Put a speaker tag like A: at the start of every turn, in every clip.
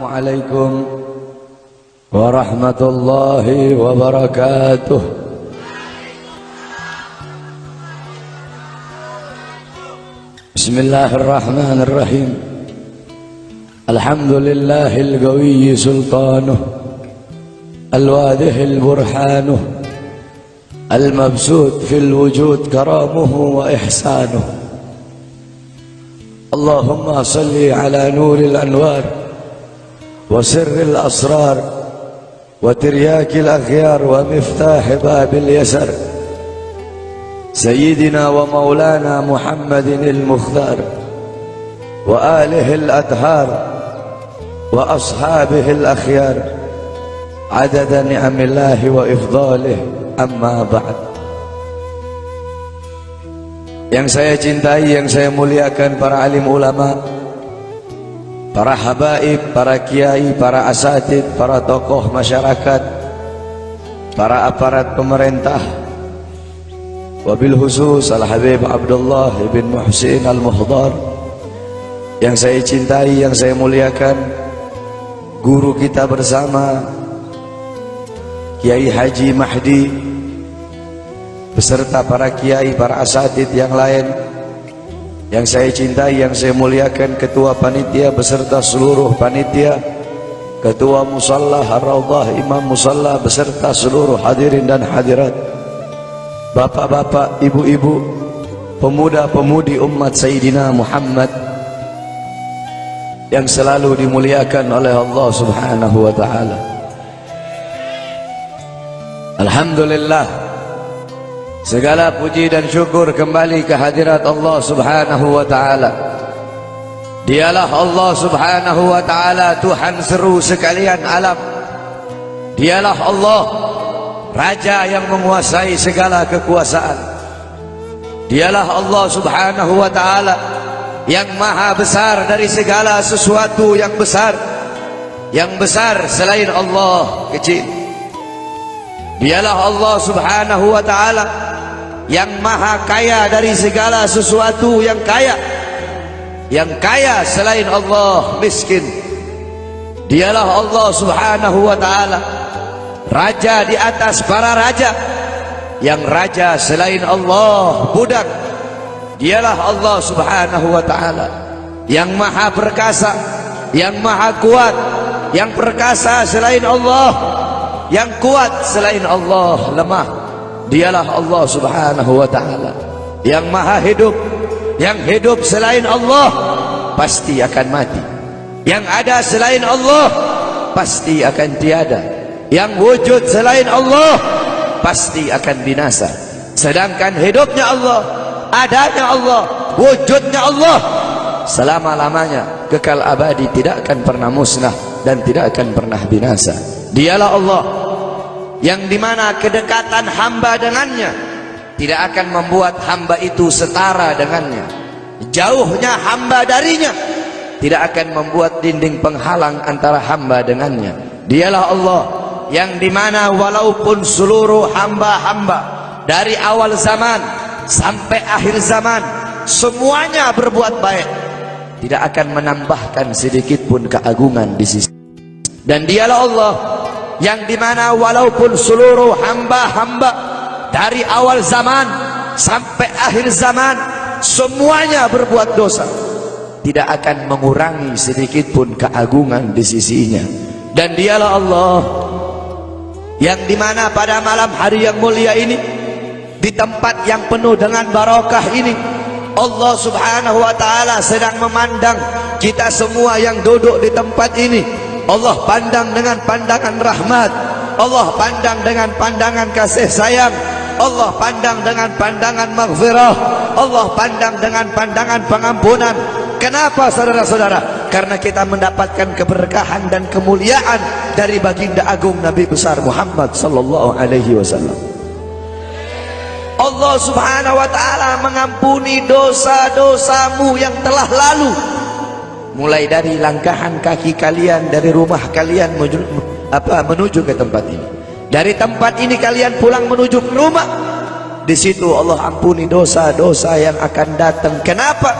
A: Assalamualaikum warahmatullahi wabarakatuh. Bismillahirrahmanirrahim. Alhamdulillahil qawiyyi sultanuh, al-wadihil burhanuh, al-mabsut fil wujud karamuhu wa ihsanuh. Allahumma salli ala nuril anwar وسر الأسرار وترياك الأخيار ومفتاح باب اليسر سيدنا ومولانا محمد المختار وآله الأطهار وأصحابه الأخيار عدد نعم الله وإفضاله. أما بعد. Yang saya cintai, yang saya muliakan para alim ulama, para habaib, para kiai, para asatid, para tokoh masyarakat, para aparat pemerintah, wabil khusus Al-Habib Abdullah ibn Muhsin Al-Muhdar, yang saya cintai, yang saya muliakan, guru kita bersama Kiai Haji Mahdi beserta para kiai, para asatid yang lain, yang saya cintai, yang saya muliakan, ketua panitia beserta seluruh panitia, ketua musalla Ar-Raudhah, imam musalla beserta seluruh hadirin dan hadirat, bapak-bapak, ibu-ibu, pemuda-pemudi umat Sayyidina Muhammad yang selalu dimuliakan oleh Allah Subhanahu wa ta'ala. Alhamdulillah, segala puji dan syukur kembali ke hadirat Allah Subhanahu wa ta'ala. Dialah Allah Subhanahu wa ta'ala, Tuhan seru sekalian alam. Dialah Allah, Raja yang menguasai segala kekuasaan. Dialah Allah Subhanahu wa ta'ala yang maha besar dari segala sesuatu yang besar. Yang besar selain Allah kecil. Dialah Allah Subhanahu wa ta'ala yang maha kaya dari segala sesuatu yang kaya. Yang kaya selain Allah miskin. Dialah Allah Subhanahu wa ta'ala, Raja di atas para raja. Yang raja selain Allah budak. Dialah Allah Subhanahu wa ta'ala yang maha perkasa, yang maha kuat. Yang perkasa selain Allah, yang kuat selain Allah lemah. Dialah Allah Subhanahu wa ta'ala yang maha hidup. Yang hidup selain Allah pasti akan mati. Yang ada selain Allah pasti akan tiada. Yang wujud selain Allah pasti akan binasa. Sedangkan hidupnya Allah, adanya Allah, wujudnya Allah selama-lamanya, kekal abadi, tidak akan pernah musnah dan tidak akan pernah binasa. Dialah Allah yang dimana kedekatan hamba dengannya tidak akan membuat hamba itu setara dengannya. Jauhnya hamba darinya tidak akan membuat dinding penghalang antara hamba dengannya. Dialah Allah yang dimana walaupun seluruh hamba-hamba dari awal zaman sampai akhir zaman semuanya berbuat baik, tidak akan menambahkan sedikit pun keagungan di sisi. Dan dialah Allah yang dimana walaupun seluruh hamba-hamba dari awal zaman sampai akhir zaman semuanya berbuat dosa, tidak akan mengurangi sedikit pun keagungan di sisinya. Dan dialah Allah yang dimana pada malam hari yang mulia ini, di tempat yang penuh dengan barakah ini, Allah Subhanahu wa ta'ala sedang memandang kita semua yang duduk di tempat ini. Allah pandang dengan pandangan rahmat, Allah pandang dengan pandangan kasih sayang, Allah pandang dengan pandangan maghfirah, Allah pandang dengan pandangan pengampunan. Kenapa saudara-saudara? Karena kita mendapatkan keberkahan dan kemuliaan dari baginda agung Nabi besar Muhammad sallallahu alaihi wasallam. Allah Subhanahu wa ta'ala mengampuni dosa-dosamu yang telah lalu, mulai dari langkahan kaki kalian dari rumah kalian menuju ke tempat ini. Dari tempat ini kalian pulang menuju ke rumah, di situ Allah ampuni dosa-dosa yang akan datang. Kenapa?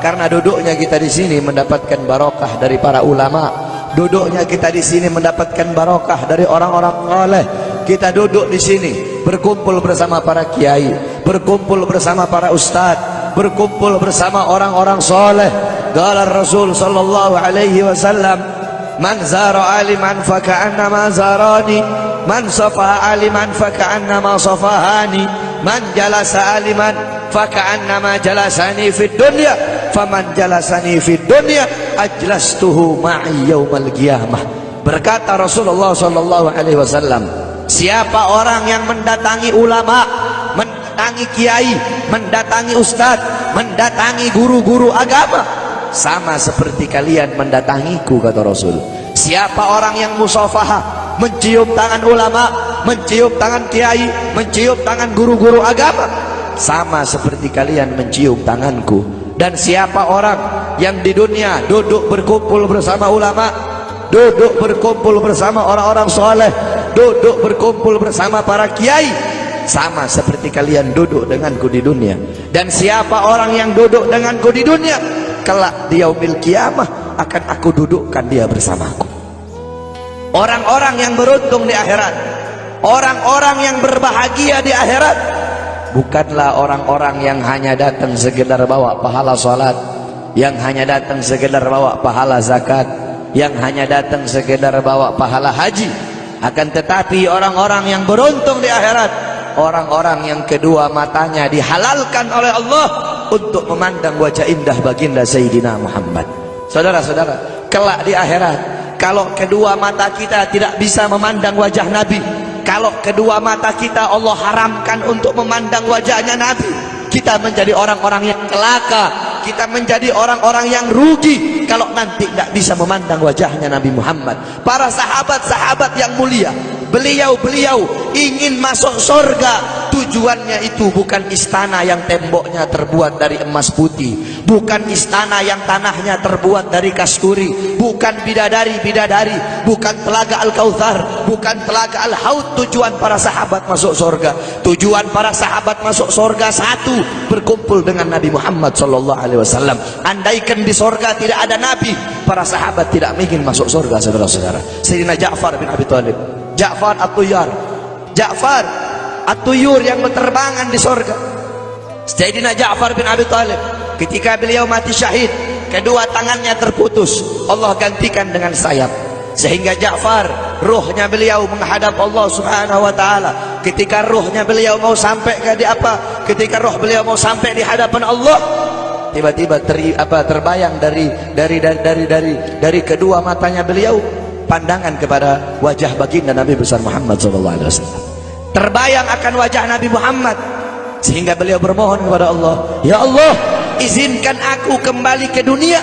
A: Karena duduknya kita di sini mendapatkan barokah dari para ulama, Duduknya kita di sini mendapatkan barokah dari orang-orang saleh. Kita duduk di sini berkumpul bersama para kiai, berkumpul bersama para ustadz, berkumpul bersama orang-orang saleh. Qala Rasul sallallahu alaihi wasallam, man zara aliman fa ka'annama zarani, man safaha aliman fa ka'annama safahani, man jalasa aliman fa ka'annama jalasani fid dunya, faman jalasani fid dunya ajlastuhu ma'i yaumal qiyamah. Berkata Rasulullah sallallahu alaihi wasallam, siapa orang yang mendatangi ulama, mendatangi kiai, mendatangi ustadz, mendatangi guru-guru agama, sama seperti kalian mendatangiku, kata Rasul. Siapa orang yang musafahah, mencium tangan ulama, mencium tangan kiai, mencium tangan guru-guru agama, sama seperti kalian mencium tanganku. Dan siapa orang yang di dunia duduk berkumpul bersama ulama, duduk berkumpul bersama orang-orang soleh, duduk berkumpul bersama para kiai, sama seperti kalian duduk denganku di dunia. Dan siapa orang yang duduk denganku di dunia, kelak di yaumil qiyamah akan aku dudukkan dia bersamaku. Orang-orang yang beruntung di akhirat, orang-orang yang berbahagia di akhirat, bukanlah orang-orang yang hanya datang sekedar bawa pahala salat, yang hanya datang sekedar bawa pahala zakat, yang hanya datang sekedar bawa pahala haji. Akan tetapi orang-orang yang beruntung di akhirat, orang-orang yang kedua matanya dihalalkan oleh Allah untuk memandang wajah indah baginda Sayyidina Muhammad. Saudara-saudara, kelak di akhirat, kalau kedua mata kita tidak bisa memandang wajah Nabi, kalau kedua mata kita Allah haramkan untuk memandang wajahnya Nabi, kita menjadi orang-orang yang celaka, kita menjadi orang-orang yang rugi kalau nanti tidak bisa memandang wajahnya Nabi Muhammad. Para sahabat-sahabat yang mulia, beliau-beliau ingin masuk surga. Tujuannya itu bukan istana yang temboknya terbuat dari emas putih, bukan istana yang tanahnya terbuat dari kasturi, bukan bidadari-bidadari, bukan telaga Al-Kautsar, bukan telaga Al-Haud. Tujuan para sahabat masuk surga, tujuan para sahabat masuk surga satu, berkumpul dengan Nabi Muhammad sallallahu alaihi wasallam. Andaikan di surga tidak ada Nabi, para sahabat tidak ingin masuk surga, saudara-saudara. Sayyidina Ja'far bin Abi Thalib, Ja'far At-Tuyar, Ja'far At-Tuyur yang berterbangan di surga. Sayyidina Ja'far bin Abi Thalib, ketika beliau mati syahid, kedua tangannya terputus, Allah gantikan dengan sayap, sehingga Ja'far, ruhnya beliau menghadap Allah Subhanahu wa taala. Ketika ruhnya beliau mau sampai ketika ruh beliau mau sampai di hadapan Allah, tiba-tiba terbayang dari kedua matanya beliau pandangan kepada wajah baginda Nabi besar Muhammad sallallahu alaihi wasallam. Terbayang akan wajah Nabi Muhammad, sehingga beliau bermohon kepada Allah, ya Allah, izinkan aku kembali ke dunia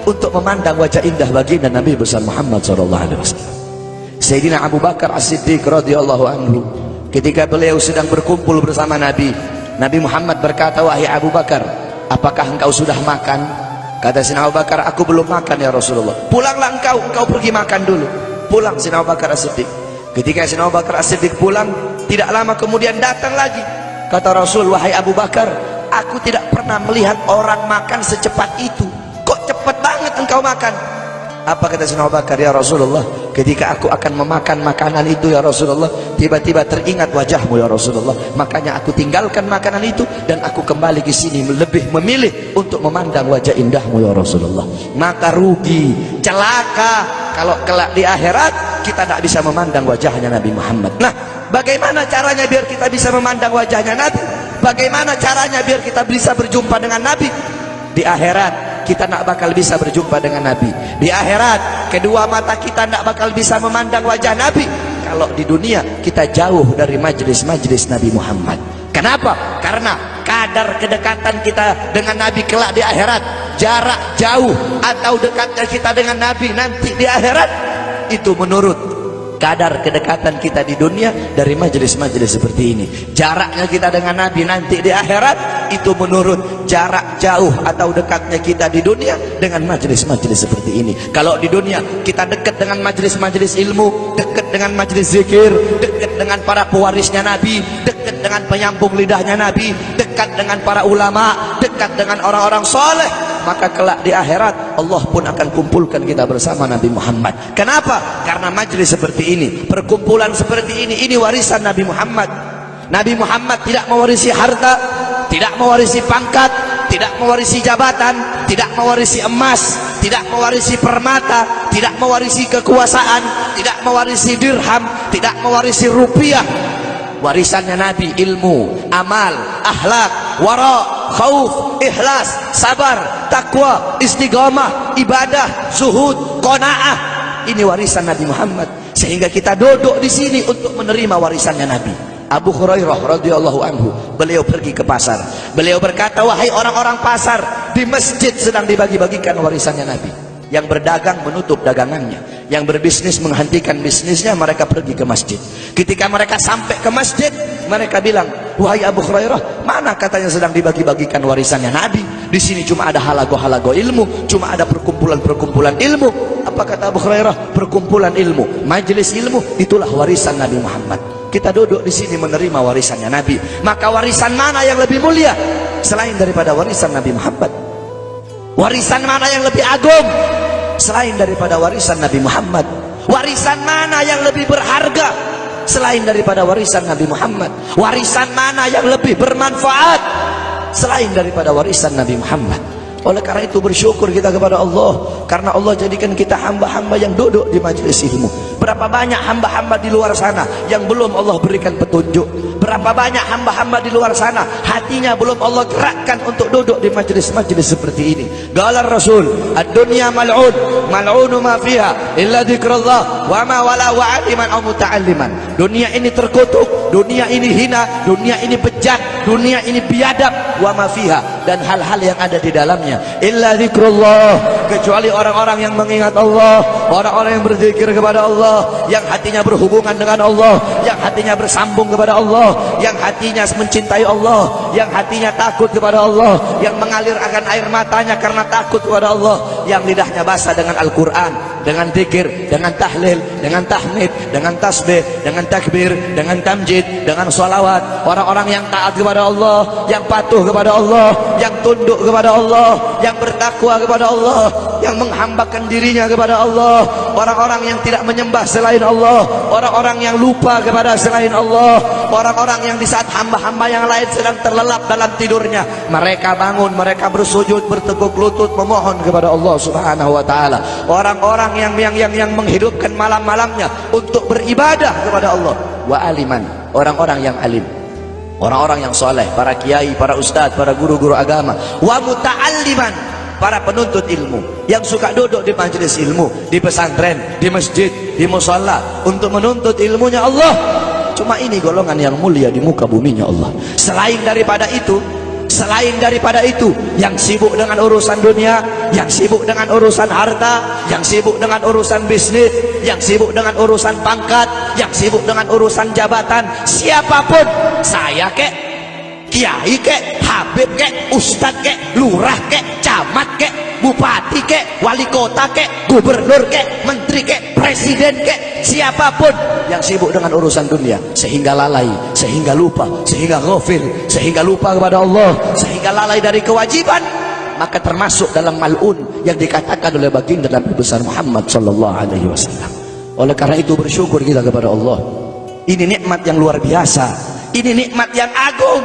A: untuk memandang wajah indah baginda Nabi besar Muhammad sallallahu alaihi wasallam. Sayyidina Abu Bakar As-Siddiq radhiyallahu anhu, ketika beliau sedang berkumpul bersama Nabi, Nabi Muhammad berkata, wahai Abu Bakar, apakah engkau sudah makan? Kata Sayyidina Abu Bakar, aku belum makan ya Rasulullah. Pulanglah engkau pergi makan dulu. Pulang Sayyidina Abu Bakar As-Siddiq. Ketika Sayyidina Abu Bakar As-Siddiq pulang, tidak lama kemudian datang lagi. Kata Rasul, wahai Abu Bakar, aku tidak pernah melihat orang makan secepat itu. Kok cepat banget engkau makan? Apa kata Sayyidina Abu Bakar, ya Rasulullah, ketika aku akan memakan makanan itu ya Rasulullah, tiba-tiba teringat wajahmu ya Rasulullah, makanya aku tinggalkan makanan itu dan aku kembali ke sini lebih memilih untuk memandang wajah indahmu ya Rasulullah. Maka rugi, celaka kalau kelak di akhirat kita tidak bisa memandang wajahnya Nabi Muhammad. Nah, bagaimana caranya biar kita bisa memandang wajahnya Nabi? Bagaimana caranya biar kita bisa berjumpa dengan Nabi? Di akhirat kita tidak bakal bisa berjumpa dengan Nabi. Di akhirat kedua mata kita tidak bakal bisa memandang wajah Nabi kalau di dunia kita jauh dari majlis-majlis Nabi Muhammad. Kenapa? Karena kadar kedekatan kita dengan Nabi kelak di akhirat, jarak jauh atau dekatnya kita dengan Nabi nanti di akhirat, itu menurut kadar kedekatan kita di dunia dari majelis-majelis seperti ini. Jaraknya kita dengan Nabi nanti di akhirat itu menurut jarak jauh atau dekatnya kita di dunia dengan majelis-majelis seperti ini. Kalau di dunia kita dekat dengan majelis-majelis ilmu, dekat dengan majelis zikir, dekat dengan para pewarisnya Nabi, dekat dengan penyambung lidahnya Nabi, dekat dengan para ulama, dekat dengan orang-orang soleh, maka kelak di akhirat Allah pun akan kumpulkan kita bersama Nabi Muhammad. Kenapa? Karena majlis seperti ini, perkumpulan seperti ini warisan Nabi Muhammad. Nabi Muhammad tidak mewarisi harta, tidak mewarisi pangkat, tidak mewarisi jabatan, tidak mewarisi emas, tidak mewarisi permata, tidak mewarisi kekuasaan, tidak mewarisi dirham, tidak mewarisi rupiah. Warisannya Nabi ilmu, amal, akhlak, wara, khauf, ikhlas, sabar, takwa, istiqamah, ibadah, zuhud, qanaah. Ini warisan Nabi Muhammad. Sehingga kita duduk di sini untuk menerima warisannya Nabi. Abu Hurairah radhiyallahu anhu, beliau pergi ke pasar. Beliau berkata, wahai orang-orang pasar, di masjid sedang dibagi-bagikan warisannya Nabi. Yang berdagang menutup dagangannya, yang berbisnis menghentikan bisnisnya, mereka pergi ke masjid. Ketika mereka sampai ke masjid, mereka bilang, wahai Abu Hurairah, mana katanya sedang dibagi-bagikan warisannya Nabi? Di sini cuma ada halago-halago ilmu, cuma ada perkumpulan-perkumpulan ilmu. Apa kata Abu Hurairah? Perkumpulan ilmu, majelis ilmu, itulah warisan Nabi Muhammad. Kita duduk di sini menerima warisannya Nabi. Maka warisan mana yang lebih mulia selain daripada warisan Nabi Muhammad? Warisan mana yang lebih agung selain daripada warisan Nabi Muhammad? Warisan mana yang lebih berharga selain daripada warisan Nabi Muhammad? Warisan mana yang lebih bermanfaat selain daripada warisan Nabi Muhammad? Oleh karena itu bersyukur kita kepada Allah, karena Allah jadikan kita hamba-hamba yang duduk di majelis ilmu. Berapa banyak hamba-hamba di luar sana yang belum Allah berikan petunjuk? Berapa banyak hamba-hamba di luar sana hatinya belum Allah gerakkan untuk duduk di majelis-majelis seperti ini? Qala Rasul, ad-dunya mal'un, mal'unu ma fiha illa dzikrullah wa ma wala wa aliman aw muta'alliman. Dunia ini terkutuk, dunia ini hina, dunia ini bejat, dunia ini biadab, wa ma fiha, dan hal-hal yang ada di dalamnya illa dzikrullah, kecuali orang-orang yang mengingat Allah, orang-orang yang berzikir kepada Allah, yang hatinya berhubungan dengan Allah, yang hatinya bersambung kepada Allah, yang hatinya mencintai Allah, yang hatinya takut kepada Allah, yang mengalir akan air matanya karena takut kepada Allah, yang lidahnya basah dengan Al-Quran, dengan zikir, dengan tahlil, dengan tahmid, dengan tasbih, dengan takbir, dengan tamjid, dengan sholawat. Orang-orang yang taat kepada Allah, yang patuh kepada Allah, yang tunduk kepada Allah, yang bertakwa kepada Allah, yang menghambakan dirinya kepada Allah, orang-orang yang tidak menyembah selain Allah, orang-orang yang lupa kepada selain Allah, orang-orang yang di saat hamba-hamba yang lain sedang terlelap dalam tidurnya, mereka bangun, mereka bersujud, bertekuk lutut memohon kepada Allah Subhanahu wa taala. Orang-orang yang menghidupkan malam-malamnya untuk beribadah kepada Allah. Wa aliman, orang-orang yang alim, orang-orang yang soleh, para kiai, para ustadz, para guru-guru agama. Wa muta'alliman, para penuntut ilmu yang suka duduk di majelis ilmu, di pesantren, di masjid, di musholla untuk menuntut ilmunya Allah. Cuma ini golongan yang mulia di muka buminya Allah. Selain daripada itu, yang sibuk dengan urusan dunia, yang sibuk dengan urusan harta, yang sibuk dengan urusan bisnis, yang sibuk dengan urusan pangkat, yang sibuk dengan urusan jabatan, siapapun, saya kek, kiai kek, habib kek, ustadz kek, lurah kek, camat kek, bupati kek, wali kota kek, gubernur kek, menteri kek, presiden kek, siapapun yang sibuk dengan urusan dunia sehingga lalai, sehingga lupa, sehingga ghafil, sehingga lupa kepada Allah, sehingga lalai dari kewajiban, maka termasuk dalam mal'un yang dikatakan oleh baginda Nabi besar Muhammad sallallahu alaihi wasallam. Oleh karena itu bersyukur kita kepada Allah. Ini nikmat yang luar biasa, ini nikmat yang agung.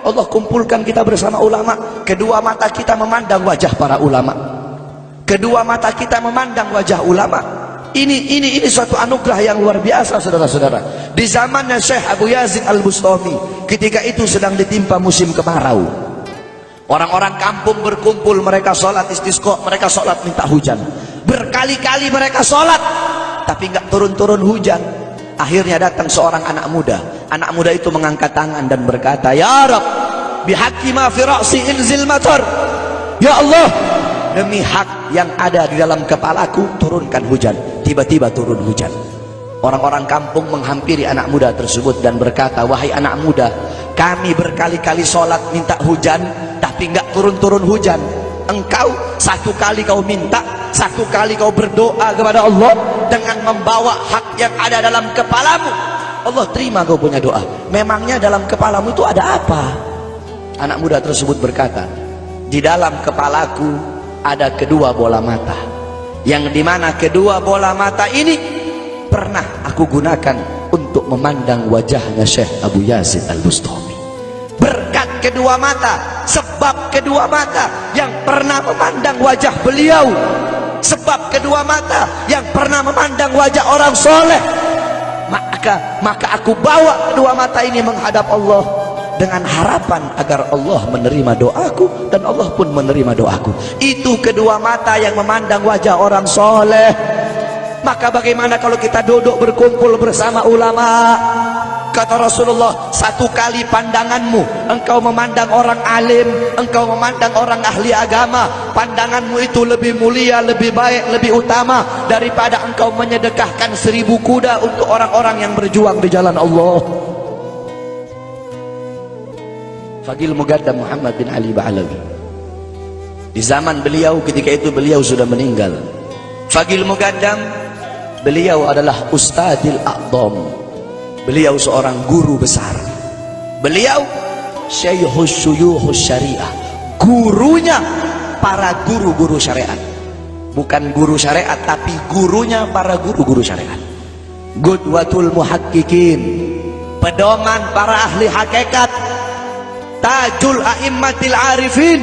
A: Allah kumpulkan kita bersama ulama. Kedua mata kita memandang wajah para ulama, kedua mata kita memandang wajah ulama. Ini suatu anugerah yang luar biasa, saudara-saudara. Di zamannya Syekh Abu Yazid Al-Bustami, ketika itu sedang ditimpa musim kemarau. Orang-orang kampung berkumpul, mereka sholat istisqa, mereka sholat minta hujan. Berkali-kali mereka sholat, tapi nggak turun-turun hujan. Akhirnya datang seorang anak muda. Anak muda itu mengangkat tangan dan berkata, Ya Rab, bihaqqi ma fi ra'si inzil matar. Ya Allah, demi hak yang ada di dalam kepalaku, turunkan hujan. Tiba-tiba turun hujan. Orang-orang kampung menghampiri anak muda tersebut dan berkata, wahai anak muda, kami berkali-kali sholat minta hujan, tapi nggak turun-turun hujan. Engkau satu kali kau minta, satu kali kau berdoa kepada Allah dengan membawa hak yang ada dalam kepalamu, Allah terima kau punya doa. Memangnya dalam kepalamu itu ada apa? Anak muda tersebut berkata, di dalam kepalaku ada kedua bola mata, yang dimana kedua bola mata ini pernah aku gunakan untuk memandang wajahnya Syekh Abu Yazid Al-Bustami. Berkat kedua mata, sebab kedua mata yang pernah memandang wajah beliau, sebab kedua mata yang pernah memandang wajah orang soleh, maka aku bawa kedua mata ini menghadap Allah dengan harapan agar Allah menerima doaku dan Allah pun menerima doaku. Itu kedua mata yang memandang wajah orang soleh. Maka bagaimana kalau kita duduk berkumpul bersama ulama? Kata Rasulullah, satu kali pandanganmu engkau memandang orang alim, engkau memandang orang ahli agama, pandanganmu itu lebih mulia, lebih baik, lebih utama daripada engkau menyedekahkan 1000 kuda untuk orang-orang yang berjuang di jalan Allah. Faqil Muqaddam Muhammad bin Ali Ba'alawi, di zaman beliau, ketika itu beliau sudah meninggal. Faqil Muqaddam, beliau adalah Ustadzil A'dham. Beliau seorang guru besar. Beliau Syekhus Syuyuhus Syariah, gurunya para guru-guru syariat. Bukan guru syariat, tapi gurunya para guru-guru syariat. Qudwatul muhaqqiqin, pedoman para ahli hakikat. Tajul a'immatil arifin,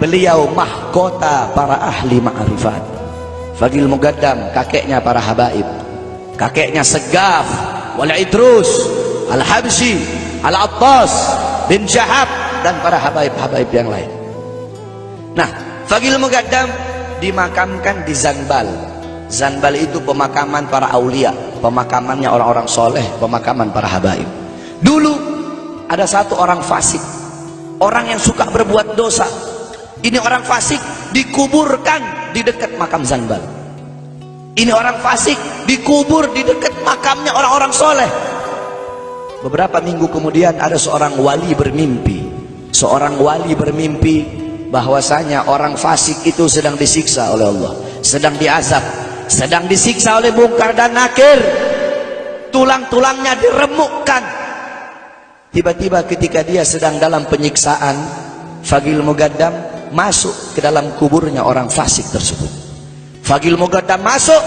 A: beliau mahkota para ahli ma'rifat. Faqil Muqaddam, kakeknya para habaib, kakeknya Segaf wal Idrus Al-Habsyi Al-Attas bin Syahab dan para habaib-habaib yang lain. Nah, Faqil Muqaddam dimakamkan di Zanbal. Zanbal itu pemakaman para aulia, pemakamannya orang-orang soleh, pemakaman para habaib. Dulu ada satu orang fasik, orang yang suka berbuat dosa. Ini orang fasik dikuburkan di dekat makam Zanbal. Ini orang fasik dikubur di dekat makamnya orang-orang soleh. Beberapa minggu kemudian ada seorang wali bermimpi. Seorang wali bermimpi bahwasanya orang fasik itu sedang disiksa oleh Allah, sedang diazab, sedang disiksa oleh Munkar dan Nakir. Tulang-tulangnya diremukkan. Tiba-tiba ketika dia sedang dalam penyiksaan, Faqil Muqaddam masuk ke dalam kuburnya orang fasik tersebut. Faqil Muqaddam masuk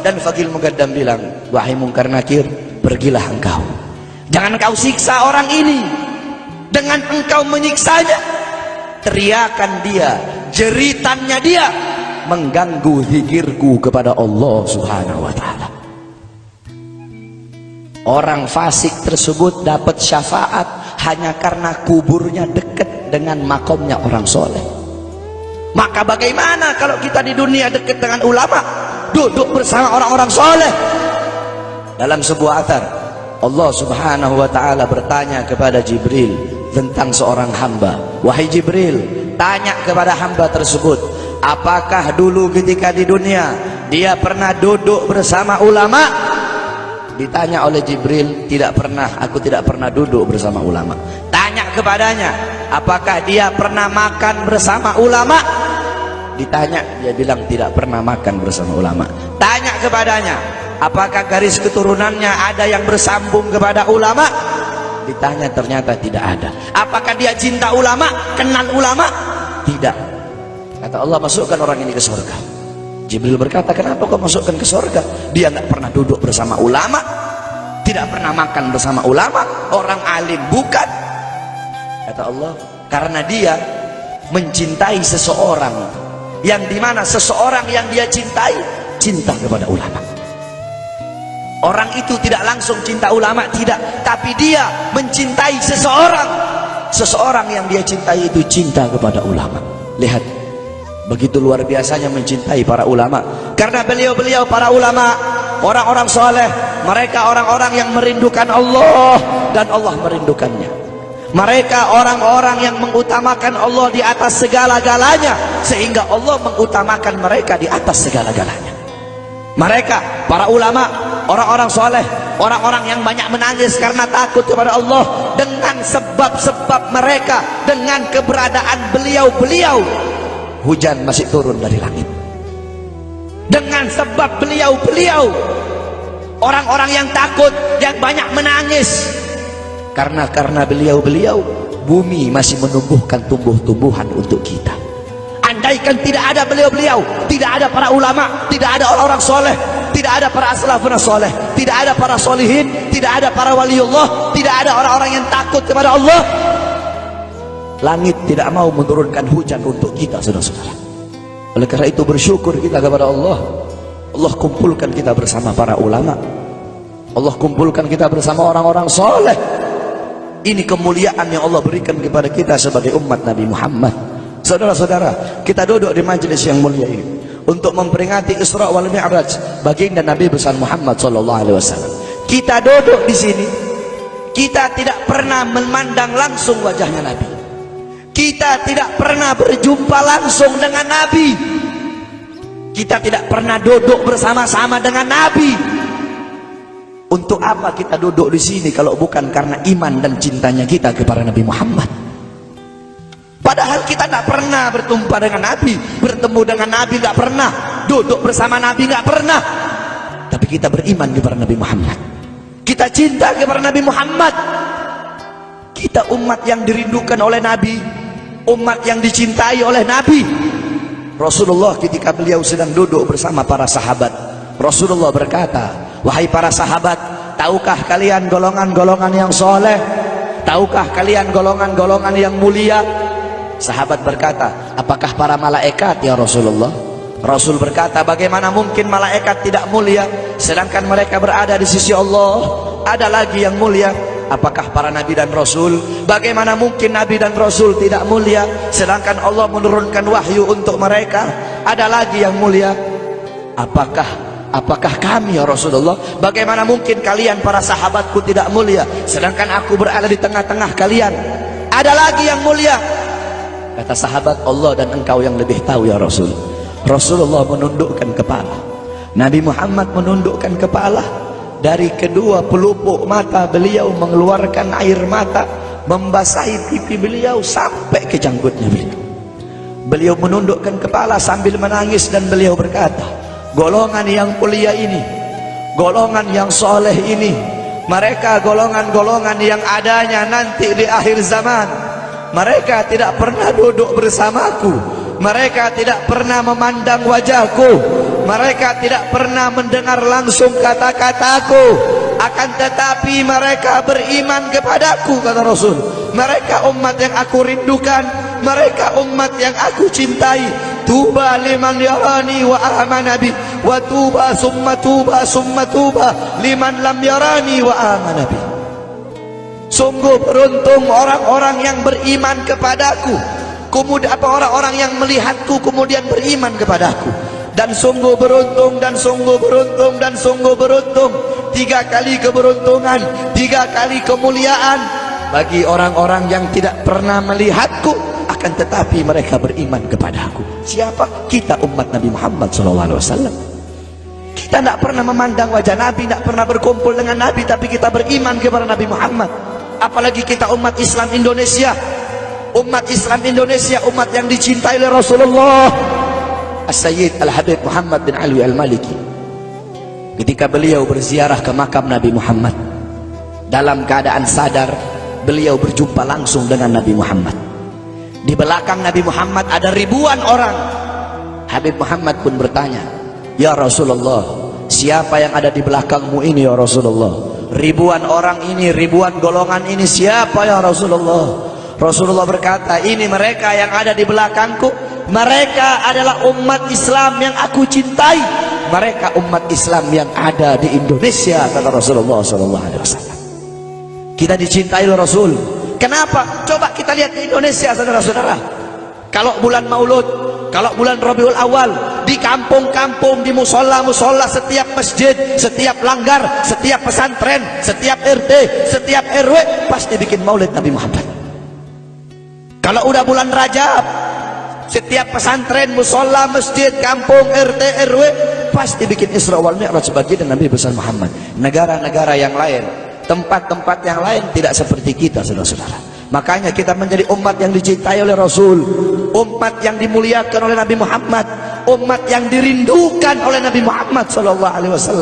A: dan Faqil Muqaddam bilang, wahai Munkar Nakir, pergilah engkau, jangan engkau siksa orang ini. Dengan engkau menyiksanya, teriakan dia, jeritannya dia mengganggu zikirku kepada Allah Subhanahu wa ta'ala. Orang fasik tersebut dapat syafaat hanya karena kuburnya dekat dengan makomnya orang soleh. Maka bagaimana kalau kita di dunia dekat dengan ulama, duduk bersama orang-orang soleh? Dalam sebuah athar, Allah Subhanahu wa ta'ala bertanya kepada Jibril tentang seorang hamba. Wahai Jibril, tanya kepada hamba tersebut, apakah dulu ketika di dunia dia pernah duduk bersama ulama? Ditanya oleh Jibril, tidak pernah, aku tidak pernah duduk bersama ulama. Tanya kepadanya, apakah dia pernah makan bersama ulama? Ditanya, dia bilang tidak pernah makan bersama ulama. Tanya kepadanya, apakah garis keturunannya ada yang bersambung kepada ulama? Ditanya, ternyata tidak ada. Apakah dia cinta ulama, kenal ulama? Tidak. Kata Allah, masukkan orang ini ke surga. Jibril berkata, kenapa kau masukkan ke surga? Dia nggak pernah duduk bersama ulama, tidak pernah makan bersama ulama, orang alim bukan. Kata Allah, karena dia mencintai seseorang, yang dimana seseorang yang dia cintai cinta kepada ulama. Orang itu tidak langsung cinta ulama, tidak, tapi dia mencintai seseorang. Seseorang yang dia cintai itu cinta kepada ulama. Lihat, begitu luar biasanya mencintai para ulama. Karena beliau-beliau para ulama, orang-orang soleh, mereka orang-orang yang merindukan Allah dan Allah merindukannya. Mereka orang-orang yang mengutamakan Allah di atas segala-galanya, sehingga Allah mengutamakan mereka di atas segala-galanya. Mereka para ulama, orang-orang soleh, orang-orang yang banyak menangis karena takut kepada Allah. Dengan sebab-sebab mereka, dengan keberadaan beliau-beliau, hujan masih turun dari langit. Dengan sebab beliau-beliau, orang-orang yang takut, yang banyak menangis, karena beliau-beliau bumi masih menumbuhkan tumbuh-tumbuhan untuk kita. Andaikan tidak ada beliau-beliau, tidak ada para ulama, tidak ada orang-orang soleh, tidak ada para salafun soleh, tidak ada para solihin, tidak ada para waliullah, tidak ada orang-orang yang takut kepada Allah, langit tidak mau menurunkan hujan untuk kita, saudara-saudara. Oleh karena itu bersyukur kita kepada Allah. Allah kumpulkan kita bersama para ulama, Allah kumpulkan kita bersama orang-orang soleh. Ini kemuliaan yang Allah berikan kepada kita sebagai umat Nabi Muhammad. Saudara-saudara, kita duduk di majelis yang mulia ini untuk memperingati Isra wal Mi'raj baginda Nabi besar Muhammad SAW. Kita duduk di sini, kita tidak pernah memandang langsung wajahnya Nabi. Kita tidak pernah berjumpa langsung dengan Nabi. Kita tidak pernah duduk bersama-sama dengan Nabi. Untuk apa kita duduk di sini kalau bukan karena iman dan cintanya kita kepada Nabi Muhammad? Padahal kita tidak pernah berjumpa dengan Nabi, bertemu dengan Nabi tidak pernah, duduk bersama Nabi tidak pernah. Tapi kita beriman kepada Nabi Muhammad. Kita cinta kepada Nabi Muhammad. Kita umat yang dirindukan oleh Nabi, umat yang dicintai oleh Nabi. Rasulullah ketika beliau sedang duduk bersama para sahabat, Rasulullah berkata, wahai para sahabat, tahukah kalian golongan-golongan yang soleh? Tahukah kalian golongan-golongan yang mulia? Sahabat berkata, apakah para malaikat ya Rasulullah? Rasul berkata, bagaimana mungkin malaikat tidak mulia sedangkan mereka berada di sisi Allah? Ada lagi yang mulia. Apakah para nabi dan rasul? Bagaimana mungkin nabi dan rasul tidak mulia sedangkan Allah menurunkan wahyu untuk mereka? Ada lagi yang mulia. Apakah kami ya Rasulullah? Bagaimana mungkin kalian para sahabatku tidak mulia sedangkan aku berada di tengah-tengah kalian? Ada lagi yang mulia. Kata sahabat, Allah dan engkau yang lebih tahu ya Rasul. Rasulullah menundukkan kepala, Nabi Muhammad menundukkan kepala. Dari kedua pelupuk mata beliau mengeluarkan air mata, membasahi pipi beliau sampai ke janggutnya beliau. Beliau menundukkan kepala sambil menangis dan beliau berkata, golongan yang mulia ini, golongan yang soleh ini, mereka golongan-golongan yang adanya nanti di akhir zaman. Mereka tidak pernah duduk bersamaku, mereka tidak pernah memandang wajahku, mereka tidak pernah mendengar langsung kata-kataku, akan tetapi mereka beriman kepadaku, kata Rasul. Mereka umat yang aku rindukan, mereka umat yang aku cintai. Tuba liman yarani wa amana bi, wa tuba summa tuba liman lam yarani wa amana bi. Sungguh beruntung orang-orang yang beriman kepadaku, kemudian orang-orang yang melihatku kemudian beriman kepadaku. Dan sungguh beruntung, dan sungguh beruntung, dan sungguh beruntung. 3 kali keberuntungan, 3 kali kemuliaan bagi orang-orang yang tidak pernah melihatku akan tetapi mereka beriman kepadaku. Siapa? Kita umat Nabi Muhammad SAW. Kita tidak pernah memandang wajah Nabi, tidak pernah berkumpul dengan Nabi, tapi kita beriman kepada Nabi Muhammad. Apalagi kita umat Islam Indonesia, umat Islam Indonesia, umat yang dicintai oleh Rasulullah As-Sayyid Al-Habib Muhammad bin Ali Al-Maliki. Ketika beliau berziarah ke makam Nabi Muhammad, dalam keadaan sadar beliau berjumpa langsung dengan Nabi Muhammad. Di belakang Nabi Muhammad ada ribuan orang. Habib Muhammad pun bertanya, ya Rasulullah, siapa yang ada di belakangmu ini ya Rasulullah? Ribuan orang ini, ribuan golongan ini, siapa ya Rasulullah? Rasulullah berkata, ini mereka yang ada di belakangku. Mereka adalah umat Islam yang aku cintai. Mereka umat Islam yang ada di Indonesia, kata Rasulullah SAW. Kita dicintai oleh Rasul. Kenapa? Coba kita lihat di Indonesia, saudara-saudara. Kalau bulan Maulud, kalau bulan Rabiul Awal, di kampung-kampung, di musola-musola, setiap masjid, setiap langgar, setiap pesantren, setiap RT, setiap RW pasti bikin maulid Nabi Muhammad. Kalau udah bulan Rajab, setiap pesantren, musola, masjid, kampung, RT, RW pasti bikin Isra wal Mi'raj baginda Nabi besar Muhammad. Negara-negara yang lain, tempat-tempat yang lain tidak seperti kita, saudara-saudara. Makanya kita menjadi umat yang dicintai oleh Rasul, umat yang dimuliakan oleh Nabi Muhammad, umat yang dirindukan oleh Nabi Muhammad SAW.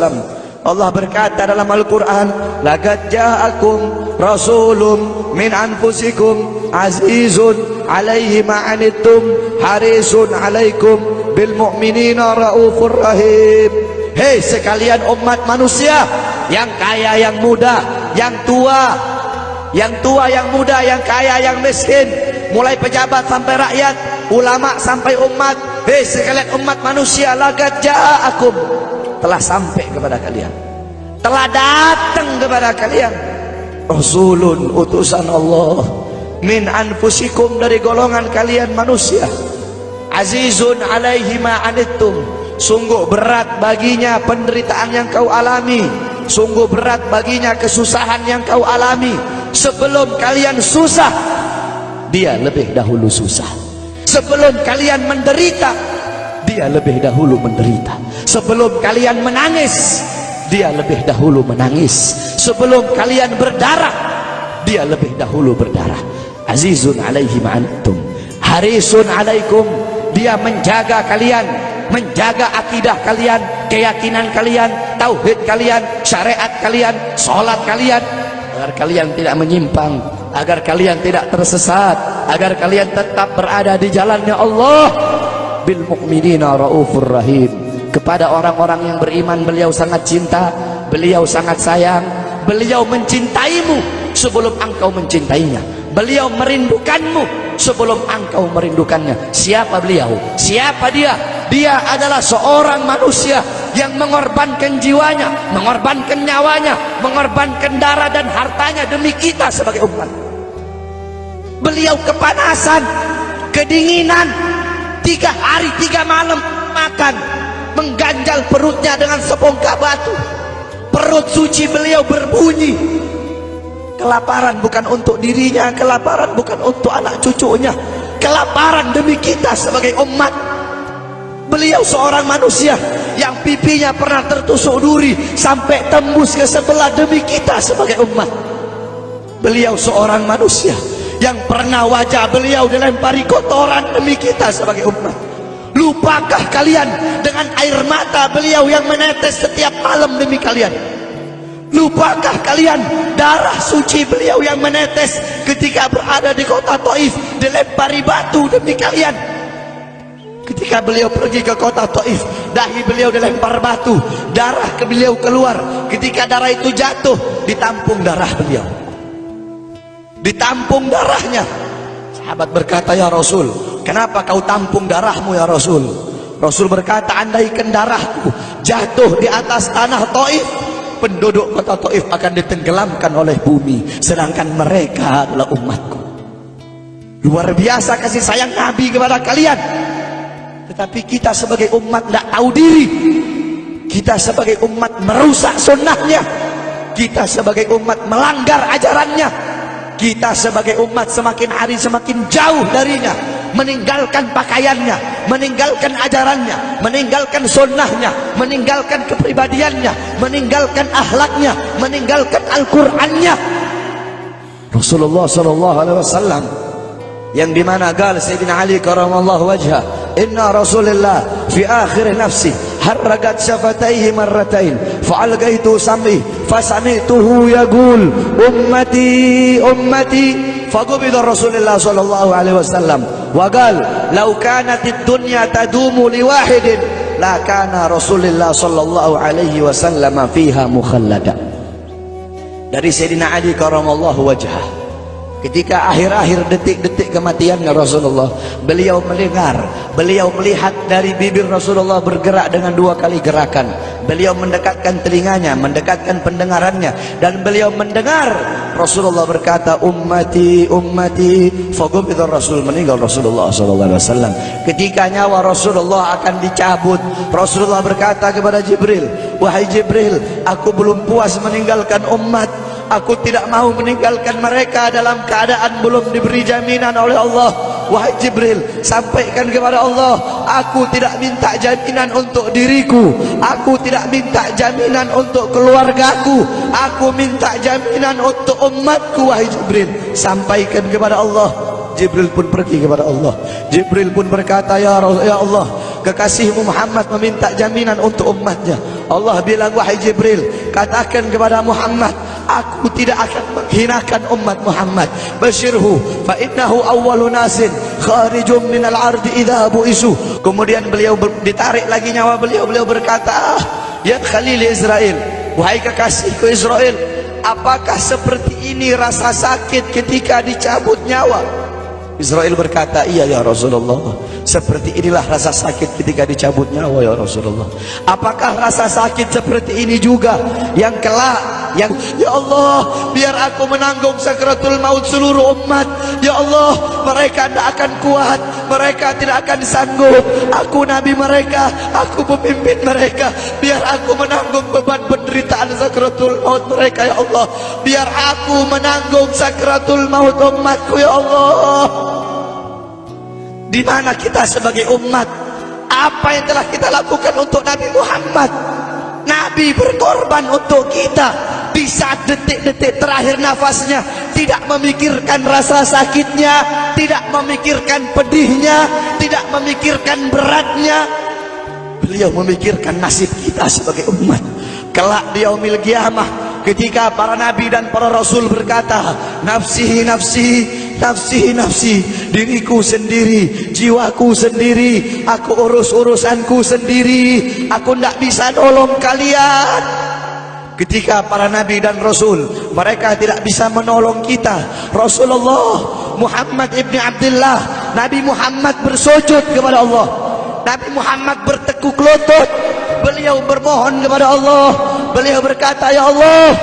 A: Allah berkata dalam Al-Quran, laqad ja'akum rasulun min anfusikum azizun alaihi ma'anittum harisun alaikum bil mu'minina raufur rahim. Hei sekalian umat manusia, yang kaya, yang muda, yang tua, yang muda, yang kaya, yang miskin, mulai pejabat sampai rakyat, ulama sampai umat. Hei sekalian umat manusia, laqad ja'akum, telah sampai kepada kalian, telah datang kepada kalian rasulun, utusan Allah, min anfusikum, dari golongan kalian manusia, azizun alaihi ma'anittum, sungguh berat baginya penderitaan yang kau alami, sungguh berat baginya kesusahan yang kau alami. Sebelum kalian susah, dia lebih dahulu susah. Sebelum kalian menderita, dia lebih dahulu menderita. Sebelum kalian menangis, dia lebih dahulu menangis. Sebelum kalian berdarah, dia lebih dahulu berdarah. Azizun alaihi ma'antum harisun alaikum, dia menjaga kalian, menjaga akidah kalian, keyakinan kalian, tauhid kalian, syariat kalian, sholat kalian, agar kalian tidak menyimpang, agar kalian tidak tersesat, agar kalian tetap berada di jalannya Allah. Bil mu'minina raufur rahim, kepada orang-orang yang beriman beliau sangat cinta, beliau sangat sayang, beliau mencintaimu sebelum engkau mencintainya, beliau merindukanmu sebelum engkau merindukannya. Siapa beliau? Siapa dia? Dia adalah seorang manusia yang mengorbankan jiwanya, mengorbankan nyawanya, mengorbankan darah dan hartanya demi kita sebagai umat. Beliau kepanasan, kedinginan, 3 hari 3 malam makan, mengganjal perutnya dengan sebongkah batu. Perut suci beliau berbunyi. Kelaparan bukan untuk dirinya, kelaparan bukan untuk anak cucunya, kelaparan demi kita sebagai umat. Beliau seorang manusia yang pipinya pernah tertusuk duri sampai tembus ke sebelah demi kita sebagai umat. Beliau seorang manusia yang pernah wajah beliau dilempari kotoran demi kita sebagai umat. Lupakah kalian dengan air mata beliau yang menetes setiap malam demi kalian? Lupakah kalian darah suci beliau yang menetes ketika berada di kota Taif, dilempari batu demi kalian? Ketika beliau pergi ke kota Taif, dahi beliau dilempar batu, darah ke beliau keluar. Ketika darah itu jatuh, ditampung darah beliau, ditampung darahnya. Sahabat berkata, ya Rasul, kenapa kau tampung darahmu ya Rasul? Rasul berkata, andaikan darahku jatuh di atas tanah Taif, penduduk kota Taif akan ditenggelamkan oleh bumi, sedangkan mereka adalah umatku. Luar biasa kasih sayang Nabi kepada kalian. Tetapi kita sebagai umat tidak tahu diri. Kita sebagai umat merusak sunnahnya. Kita sebagai umat melanggar ajarannya. Kita sebagai umat semakin hari semakin jauh darinya, meninggalkan pakaiannya, meninggalkan ajarannya, meninggalkan sunnahnya, meninggalkan kepribadiannya, meninggalkan akhlaknya, meninggalkan Al-Qur'annya. Rasulullah SAW yang dimana gal Sayyidina Ali karamallahu wajhah, inna Rasulullah fi akhir nafsi harragat syafataihi marratain fa'algaitu sam'i fasami'tuhu yaqul ummati ummati faqubida Rasulullah sallallahu alaihi wasallam wa qala law kanatid dunya tadumu li wahidin la kana Rasulullah sallallahu alaihi wasallam fiha mukhallada. Dari Sayyidina Ali karamallahu wajhah, ketika akhir-akhir detik-detik kematiannya Rasulullah, beliau mendengar, beliau melihat dari bibir Rasulullah bergerak dengan 2 kali gerakan. Beliau mendekatkan telinganya, mendekatkan pendengarannya, dan beliau mendengar Rasulullah berkata, ummati ummati, faqubida Rasul, meninggal Rasulullah SAW. Ketika nyawa Rasulullah akan dicabut, Rasulullah berkata kepada Jibril, wahai Jibril, aku belum puas meninggalkan umat, aku tidak mau meninggalkan mereka dalam keadaan belum diberi jaminan oleh Allah. Wahai Jibril, sampaikan kepada Allah, aku tidak minta jaminan untuk diriku, aku tidak minta jaminan untuk keluargaku, aku minta jaminan untuk umatku. Wahai Jibril, sampaikan kepada Allah. Jibril pun pergi kepada Allah. Jibril pun berkata, ya Allah, kekasihmu Muhammad meminta jaminan untuk umatnya. Allah bilang, wahai Jibril, katakan kepada Muhammad, aku tidak akan menghinakan umat Muhammad. Basyirhu fa innahu awwalu nasin kharijum minal ardi idza bu'isu. Kemudian beliau ditarik lagi nyawa beliau berkata, ya Khalil Israel, wahai kekasihku Israel, apakah seperti ini rasa sakit ketika dicabut nyawa? Israel berkata, iya ya Rasulullah, seperti inilah rasa sakit ketika dicabut nyawa ya Rasulullah. Apakah rasa sakit seperti ini juga yang kelak, yang ya Allah, biar aku menanggung sakratul maut seluruh umat. Ya Allah, mereka tidak akan kuat, mereka tidak akan sanggup. Aku nabi mereka, aku pemimpin mereka, biar aku menanggung beban penderitaan sakratul maut mereka ya Allah. Biar aku menanggung sakratul maut umatku ya Allah. Di mana kita sebagai umat? Apa yang telah kita lakukan untuk Nabi Muhammad? Nabi berkorban untuk kita di saat detik-detik terakhir nafasnya, tidak memikirkan rasa sakitnya, tidak memikirkan pedihnya, tidak memikirkan beratnya. Beliau memikirkan nasib kita sebagai umat. Kelak di yaumil qiyamah, ketika para nabi dan para rasul berkata, nafsi nafsi, nafsi nafsi, diriku sendiri, jiwaku sendiri, aku urus urusanku sendiri, aku tidak bisa nolong kalian. Ketika para nabi dan rasul mereka tidak bisa menolong kita, Rasulullah Muhammad ibni Abdullah, Nabi Muhammad bersujud kepada Allah, Nabi Muhammad bertekuk lutut, beliau bermohon kepada Allah. Beliau berkata, ya Allah,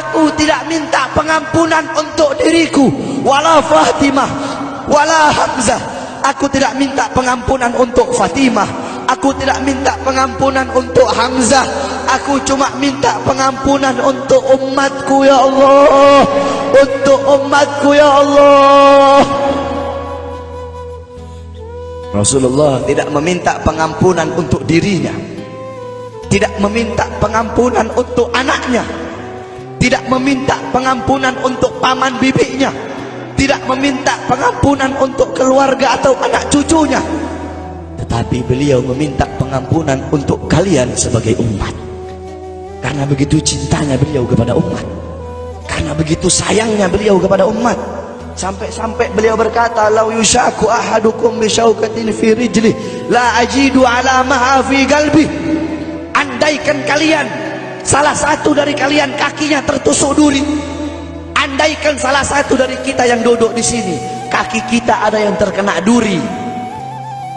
A: aku tidak minta pengampunan untuk diriku, wala Fatimah, wala Hamzah. Aku tidak minta pengampunan untuk Fatimah, aku tidak minta pengampunan untuk Hamzah. Aku cuma minta pengampunan untuk umatku ya Allah, untuk umatku ya Allah. Rasulullah tidak meminta pengampunan untuk dirinya, tidak meminta pengampunan untuk anaknya, tidak meminta pengampunan untuk paman bibinya, tidak meminta pengampunan untuk keluarga atau anak cucunya, tetapi beliau meminta pengampunan untuk kalian sebagai umat. Karena begitu cintanya beliau kepada umat, karena begitu sayangnya beliau kepada umat, sampai-sampai beliau berkata, lau yushaku ahadukum bisyaukatin fi rijli la ajidu ala maha fi qalbi. Andaikan kalian, salah satu dari kalian kakinya tertusuk duri, andaikan salah satu dari kita yang duduk di sini kaki kita ada yang terkena duri,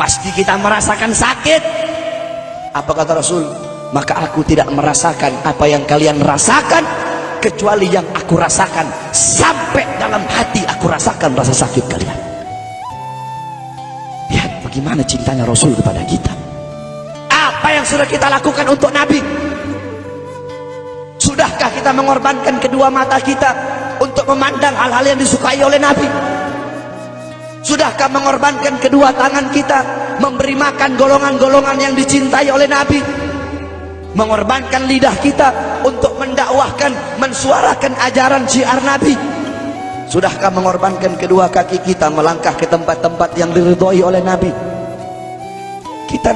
A: pasti kita merasakan sakit. Apa kata Rasul? Maka aku tidak merasakan apa yang kalian rasakan, kecuali yang aku rasakan, sampai dalam hati aku rasakan rasa sakit kalian. Lihat bagaimana cintanya Rasul kepada kita. Apa yang sudah kita lakukan untuk Nabi? Sudahkah kita mengorbankan kedua mata kita untuk memandang hal-hal yang disukai oleh Nabi? Sudahkah mengorbankan kedua tangan kita memberi makan golongan-golongan yang dicintai oleh Nabi? Mengorbankan lidah kita untuk mendakwahkan, mensuarakan ajaran syiar Nabi? Sudahkah mengorbankan kedua kaki kita melangkah ke tempat-tempat yang diridhoi oleh Nabi? Kita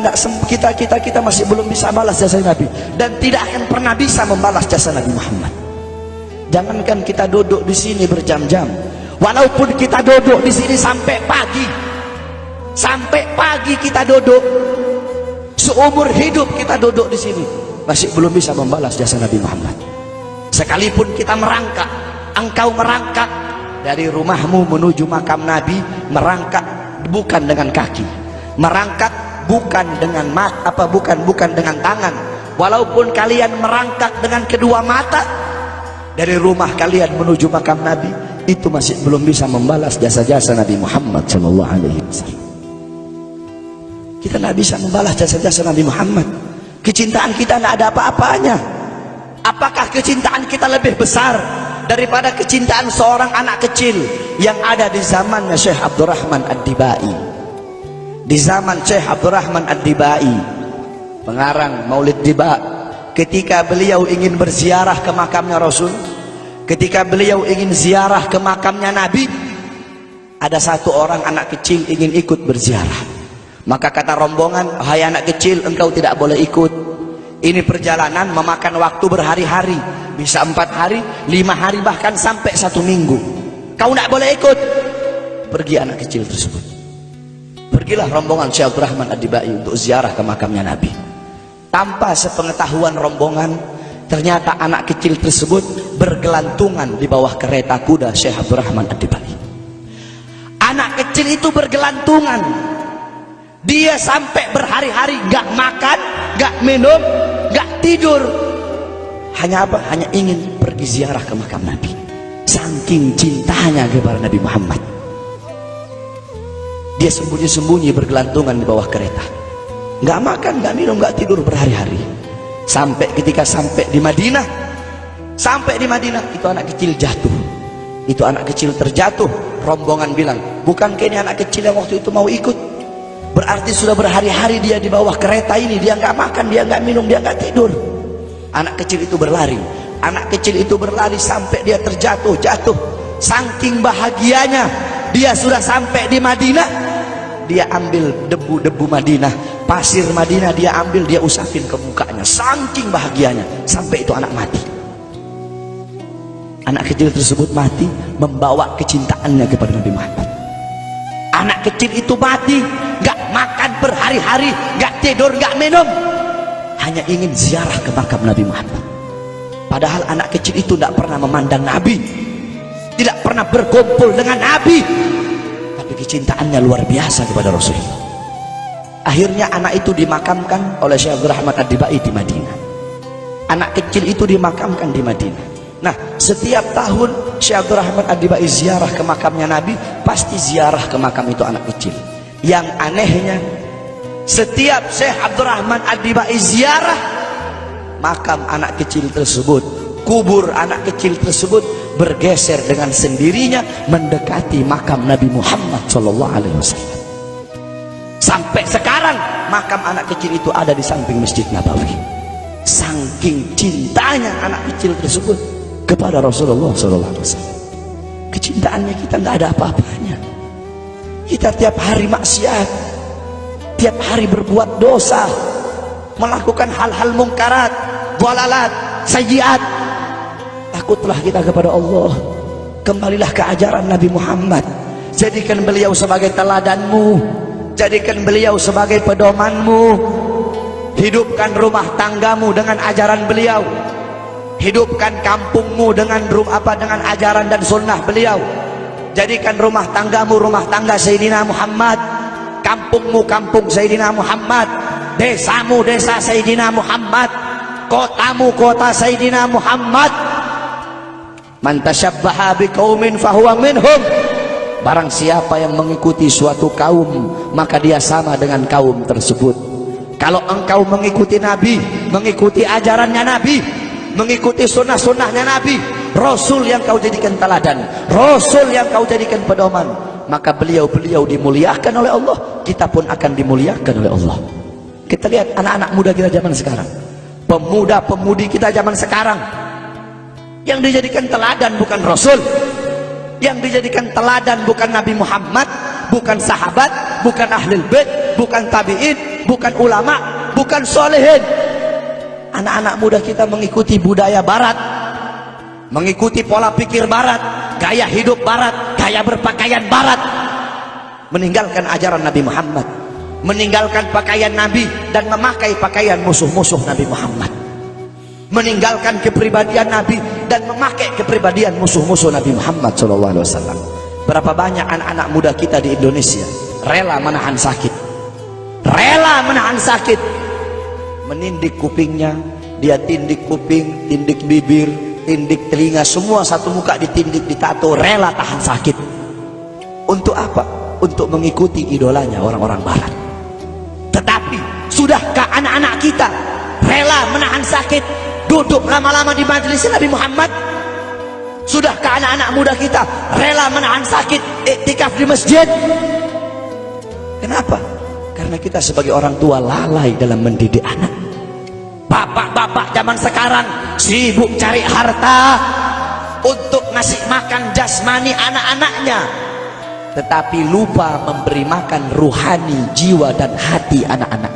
A: masih belum bisa balas jasa Nabi, dan tidak akan pernah bisa membalas jasa Nabi Muhammad. Jangankan kita duduk di sini berjam-jam, walaupun kita duduk di sini sampai pagi kita duduk, seumur hidup kita duduk di sini, masih belum bisa membalas jasa Nabi Muhammad. Sekalipun kita merangkak, engkau merangkak dari rumahmu menuju makam Nabi, merangkak bukan dengan kaki, merangkak bukan dengan bukan dengan tangan. Walaupun kalian merangkak dengan kedua mata dari rumah kalian menuju makam Nabi, itu masih belum bisa membalas jasa-jasa Nabi Muhammad sallallahu alaihi wasallam. Kita tidak bisa membalas jasa-jasa Nabi Muhammad. Kecintaan kita tidak ada apa-apanya. Apakah kecintaan kita lebih besar daripada kecintaan seorang anak kecil yang ada di zamannya Syekh Abdurrahman Ad-Dibai? Di zaman Syekh Abdurrahman Ad-Dibai, pengarang Maulid Diba, ketika beliau ingin berziarah ke makamnya Rasul, ketika beliau ingin ziarah ke makamnya Nabi, ada satu orang anak kecil ingin ikut berziarah. Maka kata rombongan, hai anak kecil, engkau tidak boleh ikut.
B: Ini perjalanan memakan waktu berhari-hari, bisa 4 hari, 5 hari, bahkan sampai 1 minggu. Kau tidak boleh ikut. Pergi anak kecil tersebut. Pergilah rombongan Syekh Abdul Rahman Ad-Dibai untuk ziarah ke makamnya Nabi. Tanpa sepengetahuan rombongan, ternyata anak kecil tersebut bergelantungan di bawah kereta kuda Syekh Abdul Rahman Ad-Dibai. Anak kecil itu bergelantungan. Dia sampai berhari-hari gak makan, gak minum, gak tidur. Hanya apa? Hanya ingin pergi ziarah ke makam Nabi. Saking cintanya kepada Nabi Muhammad. Dia sembunyi-sembunyi bergelantungan di bawah kereta. Gak makan, gak minum, gak tidur berhari-hari. Sampai ketika sampai di Madinah, itu anak kecil jatuh. Itu anak kecil terjatuh. Rombongan bilang, bukankah ini anak kecil yang waktu itu mau ikut? Berarti sudah berhari-hari dia di bawah kereta ini. Dia nggak makan, dia nggak minum, dia nggak tidur. Anak kecil itu berlari. Anak kecil itu berlari sampai dia terjatuh. Saking bahagianya, dia sudah sampai di Madinah. Dia ambil debu-debu Madinah, pasir Madinah, dia ambil, dia usapin ke mukanya. Saking bahagianya, sampai itu anak mati. Anak kecil tersebut mati membawa kecintaannya kepada Nabi Muhammad. Anak kecil itu mati, gak makan berhari-hari, gak tidur, gak minum, hanya ingin ziarah ke makam Nabi Muhammad. Padahal anak kecil itu tidak pernah memandang Nabi, tidak pernah berkumpul dengan Nabi, tapi kecintaannya luar biasa kepada Rasulullah. Akhirnya anak itu dimakamkan oleh Syekh Abdul Rahman Ad-Dibai di Madinah. Anak kecil itu dimakamkan di Madinah. Nah, setiap tahun Syekh Abdul Rahman Ad-Dibai ziarah ke makamnya Nabi, pasti ziarah ke makam itu anak kecil. Yang anehnya, setiap Syekh Abdul Rahman Ad-Dibai ziarah, makam anak kecil tersebut, kubur anak kecil tersebut bergeser dengan sendirinya mendekati makam Nabi Muhammad SAW. Sampai sekarang makam anak kecil itu ada di samping Masjid Nabawi. Saking cintanya anak kecil tersebut kepada Rasulullah SAW. Kecintaannya kita nggak ada apa-apanya. Kita tiap hari maksiat, tiap hari berbuat dosa, melakukan hal-hal mungkarat, dhalalat, sayyiat. Takutlah kita kepada Allah. Kembalilah ke ajaran Nabi Muhammad. Jadikan beliau sebagai teladanmu, jadikan beliau sebagai pedomanmu. Hidupkan rumah tanggamu dengan ajaran beliau. Hidupkan kampungmu dengan dengan ajaran dan sunnah beliau. Jadikan rumah tanggamu rumah tangga Sayyidina Muhammad, kampungmu kampung Sayyidina Muhammad, desamu desa Sayyidina Muhammad, kotamu kota Sayyidina Muhammad. Man tasyabbaha biqaumin fahuwa minhum. Barang siapa yang mengikuti suatu kaum, maka dia sama dengan kaum tersebut. Kalau engkau mengikuti Nabi, mengikuti ajarannya Nabi, mengikuti sunnah-sunnahnya Nabi, Rasul yang kau jadikan teladan, Rasul yang kau jadikan pedoman, maka beliau-beliau dimuliakan oleh Allah, kita pun akan dimuliakan oleh Allah. Kita lihat anak-anak muda kita zaman sekarang, pemuda-pemudi kita zaman sekarang, yang dijadikan teladan bukan Rasul, yang dijadikan teladan bukan Nabi Muhammad, bukan sahabat, bukan ahlul bait, bukan tabi'in, bukan ulama, bukan solehin. Anak-anak muda kita mengikuti budaya barat, mengikuti pola pikir barat, gaya hidup barat, gaya berpakaian barat, meninggalkan ajaran Nabi Muhammad, meninggalkan pakaian Nabi dan memakai pakaian musuh-musuh Nabi Muhammad, meninggalkan kepribadian Nabi dan memakai kepribadian musuh-musuh Nabi Muhammad SAW. Berapa banyak anak-anak muda kita di Indonesia rela menahan sakit, rela menahan sakit, menindik kupingnya, dia tindik kuping, tindik bibir, tindik telinga, semua satu muka ditindik, ditato, rela tahan sakit. Untuk apa? Untuk mengikuti idolanya orang-orang barat. Tetapi sudahkah anak-anak kita rela menahan sakit, duduk lama-lama di majelis Nabi Muhammad? Sudahkah anak-anak muda kita rela menahan sakit, iktikaf di masjid? Kenapa? Karena kita sebagai orang tua lalai dalam mendidik anak. Bapak-bapak zaman sekarang sibuk cari harta untuk ngasih makan jasmani anak-anaknya, tetapi lupa memberi makan ruhani, jiwa dan hati anak-anak.